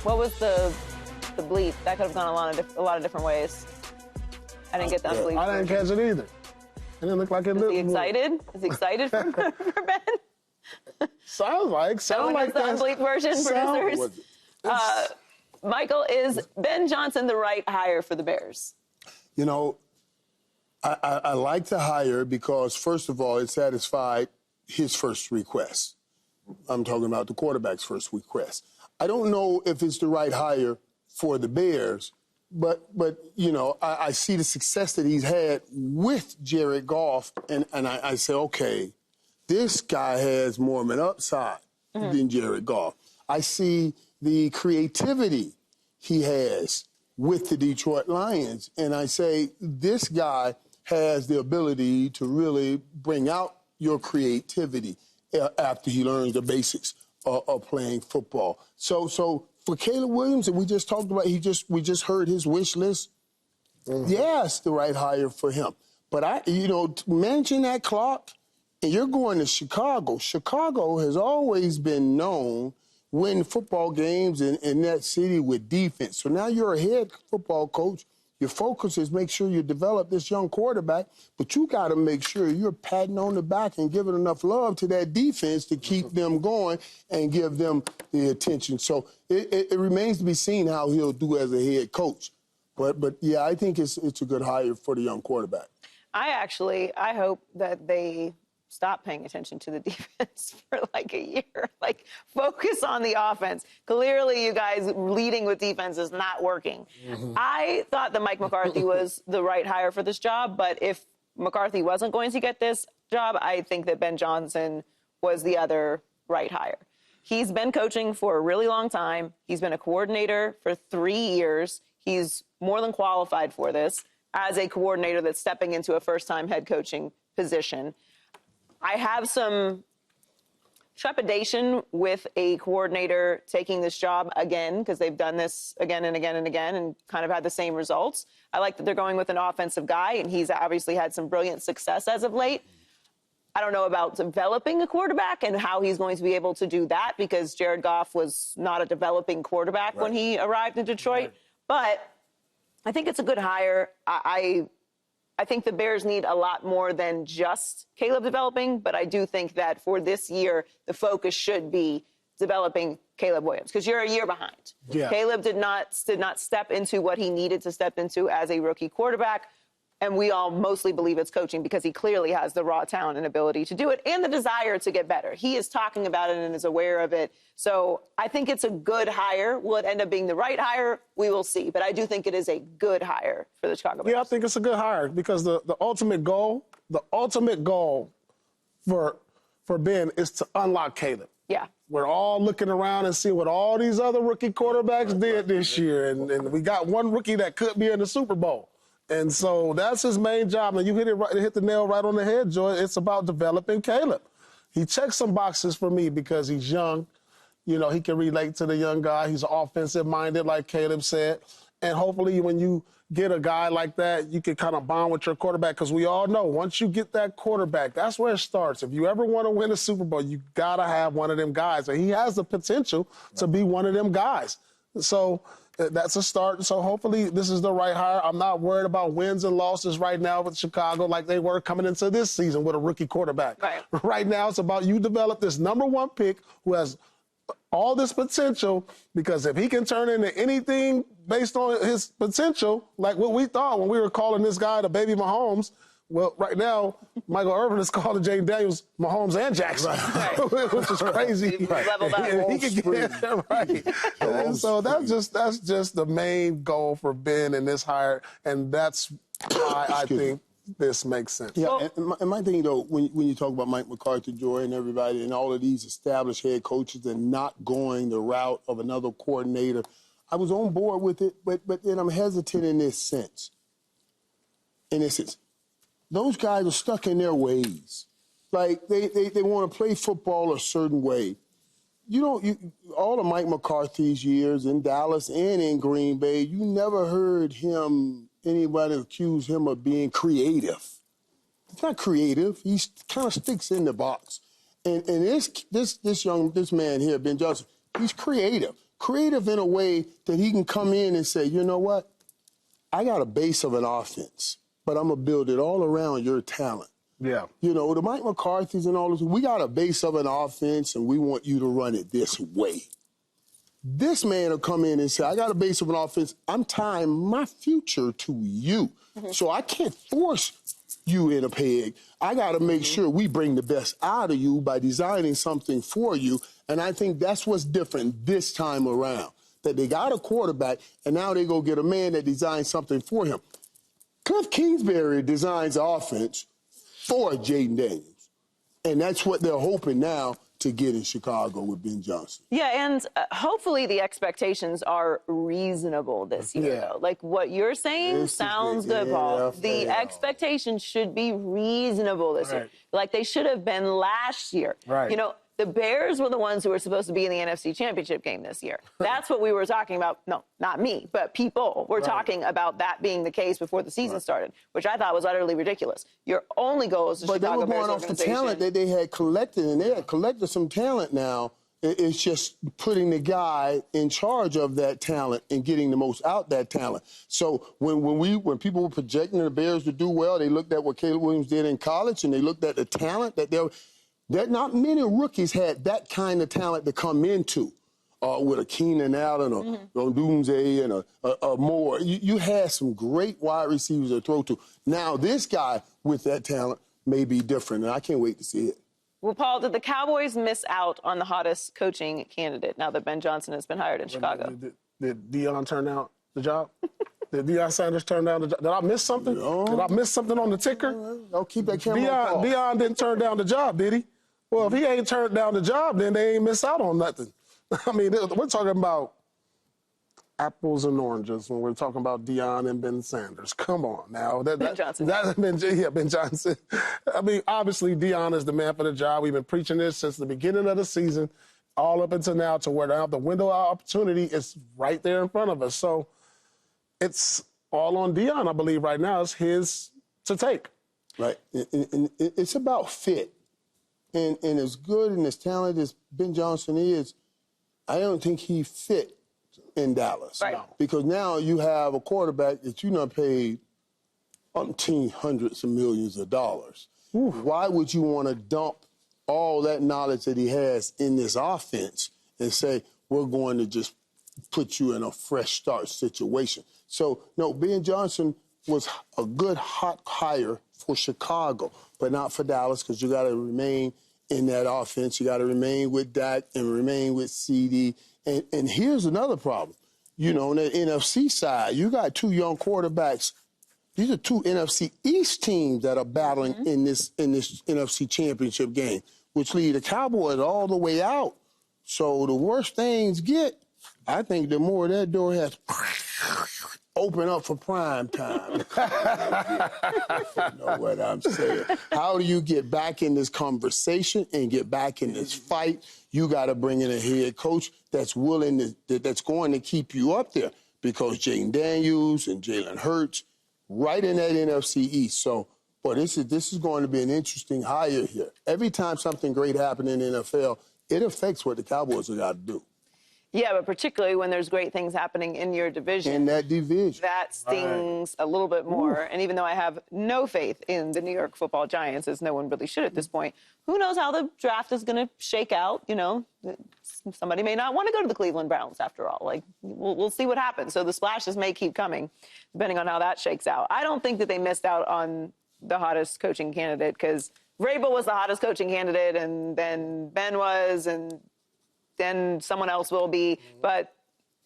What was the bleep? That could have gone a lot of different ways. I didn't get that bleep. I didn't catch it either. It didn't look like it. Is he excited? Is he excited for Ben? Sounds like the unbleep version, producers. Michael, is Ben Johnson the right hire for the Bears? You know, I like the hire because, first of all, it satisfied his first request. I'm talking about the quarterback's first request. I don't know if it's the right hire for the Bears, but you know, I see the success that he's had with Jared Goff, and I say, okay, this guy has more of an upside than Jared Goff. I see the creativity he has with the Detroit Lions, and I say, this guy has the ability to really bring out your creativity after he learns the basics of playing football. So for Caleb Williams, and we just talked about, we just heard his wish list. Yeah, it's the right hire for him. But managing that clock, and you're going to Chicago. Chicago has always been known win football games in that city with defense. So now you're a head football coach. Your focus is make sure you develop this young quarterback, but you got to make sure you're patting on the back and giving enough love to that defense to keep them going and give them the attention. So it remains to be seen how he'll do as a head coach. But yeah, I think it's a good hire for the young quarterback. I hope that they stop paying attention to the defense for like a year. Like, focus on the offense. Clearly, you guys leading with defense is not working. I thought that Mike McCarthy was the right hire for this job, but if McCarthy wasn't going to get this job, I think that Ben Johnson was the other right hire. He's been coaching for a really long time. He's been a coordinator for 3 years. He's more than qualified for this as a coordinator that's stepping into a first-time head coaching position. I have some trepidation with a coordinator taking this job again, because they've done this again and again and again and kind of had the same results. I like that they're going with an offensive guy, and he's obviously had some brilliant success as of late. I don't know about developing a quarterback and how he's going to be able to do that, because Jared Goff was not a developing quarterback when he arrived in Detroit. But I think it's a good hire. I think the Bears need a lot more than just Caleb developing, but I do think that for this year, the focus should be developing Caleb Williams, because you're a year behind. Yeah. Caleb did not step into what he needed to step into as a rookie quarterback, and we all mostly believe it's coaching, because he clearly has the raw talent and ability to do it and the desire to get better. He is talking about it and is aware of it. So I think it's a good hire. Will it end up being the right hire? We will see. But I do think it is a good hire for the Chicago Bears. Yeah, I think it's a good hire, because the ultimate goal for Ben is to unlock Caleb. Yeah. We're all looking around and seeing what all these other rookie quarterbacks did this year. And we got one rookie that could be in the Super Bowl. And so that's his main job. And you hit the nail right on the head, Joy. It's about developing Caleb. He checks some boxes for me because he's young. You know, he can relate to the young guy. He's offensive-minded, like Caleb said. And hopefully when you get a guy like that, you can kind of bond with your quarterback, because we all know once you get that quarterback, that's where it starts. If you ever want to win a Super Bowl, you got to have one of them guys. And he has the potential to be one of them guys. So that's a start. So hopefully this is the right hire. I'm not worried about wins and losses right now with Chicago like they were coming into this season with a rookie quarterback. Right now it's about you develop this #1 pick who has all this potential, because if he can turn into anything based on his potential, like what we thought when we were calling this guy the baby Mahomes, well, right now, Michael Irvin is calling Jaden Daniels Mahomes and Jackson, which is crazy. Leveled up. He can get that right. And so that's just the main goal for Ben in this hire, and that's why I think this makes sense. Yeah, and my thing, though, when you talk about Mike McCarthy, Joy, and everybody, and all of these established head coaches and not going the route of another coordinator, I was on board with it, but then I'm hesitant in this sense. Those guys are stuck in their ways. Like, they want to play football a certain way. All of Mike McCarthy's years in Dallas and in Green Bay, you never heard anybody accuse him of being creative. He's not creative. He kind of sticks in the box. And this man here, Ben Johnson, he's creative. creative in a way that he can come in and say, you know what? I got a base of an offense, but I'm going to build it all around your talent. Yeah. You know, the Mike McCarthy's and all this, we got a base of an offense, and we want you to run it this way. This man will come in and say, I got a base of an offense. I'm tying my future to you. So I can't force you in a peg. I got to make sure we bring the best out of you by designing something for you. And I think that's what's different this time around, that they got a quarterback, and now they go get a man that designs something for him. Cliff Kingsbury designs offense for Jaden Daniels. And that's what they're hoping now to get in Chicago with Ben Johnson. Yeah, and hopefully the expectations are reasonable this year, though. Like what you're saying sounds good, Paul. The expectations should be reasonable this year. Like they should have been last year. Right. You know, the Bears were the ones who were supposed to be in the NFC Championship game this year. That's what we were talking about. No, not me, but people were talking about that being the case before the season started, which I thought was utterly ridiculous. Your only goal is the Chicago Bears organization. But they were going off the talent that they had collected, and they had collected some talent now. It's just putting the guy in charge of that talent and getting the most out that talent. So when people were projecting the Bears to do well, they looked at what Caleb Williams did in college, and they looked at the talent that that not many rookies had that kind of talent to come into with a Keenan Allen or Doomsday and a Moore. You had some great wide receivers to throw to. Now this guy with that talent may be different, and I can't wait to see it. Well, Paul, did the Cowboys miss out on the hottest coaching candidate now that Ben Johnson has been hired in Chicago? Did Deion turn down the job? Did Deion Sanders turn down the job? Did I miss something? No. Did I miss something on the ticker? I'll keep that camera on. Deion didn't turn down the job, did he? Well, if he ain't turned down the job, then they ain't miss out on nothing. I mean, we're talking about apples and oranges when we're talking about Deion and Ben Sanders. Come on now. Ben Johnson. Ben Johnson. I mean, obviously, Deion is the man for the job. We've been preaching this since the beginning of the season, all up until now, to where now the window of opportunity is right there in front of us. So it's all on Deion, I believe, right now. It's his to take. Right. And it's about fit. And as good and as talented as Ben Johnson is, I don't think he fit in Dallas. Right. Because now you have a quarterback that you done paid umpteen hundreds of millions of dollars. Ooh. Why would you want to dump all that knowledge that he has in this offense and say, we're going to just put you in a fresh start situation? So, no, Ben Johnson was a good hot hire for Chicago, but not for Dallas, because you got to remain in that offense. You got to remain with Dak and remain with CD. And here's another problem. You know, on the NFC side, you got two young quarterbacks. These are two NFC East teams that are battling in this NFC Championship game, which lead the Cowboys all the way out. So the worse things get, I think the more that door has open up for prime time. You know what I'm saying? How do you get back in this conversation and get back in this fight? You got to bring in a head coach that's willing to, that's going to keep you up there, because Jaden Daniels and Jalen Hurts right in that NFC East. So, boy, this is going to be an interesting hire here. Every time something great happens in the NFL, it affects what the Cowboys have got to do. Yeah, but particularly when there's great things happening in your division. In that division. That stings a little bit more. And even though I have no faith in the New York Football Giants, as no one really should at this point, who knows how the draft is going to shake out? You know, somebody may not want to go to the Cleveland Browns after all. Like, we'll see what happens. So the splashes may keep coming, depending on how that shakes out. I don't think that they missed out on the hottest coaching candidate, because Vrabel was the hottest coaching candidate, and then Ben was, and then someone else will be. But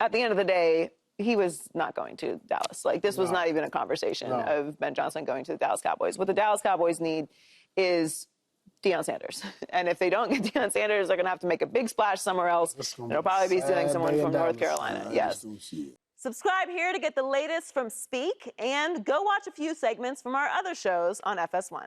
at the end of the day, he was not going to Dallas. Like, this was not even a conversation of Ben Johnson going to the Dallas Cowboys. What the Dallas Cowboys need is Deion Sanders. And if they don't get Deion Sanders, they're going to have to make a big splash somewhere else. It'll probably be stealing someone from North Carolina. Yes. Subscribe here to get the latest from Speak, and go watch a few segments from our other shows on FS1.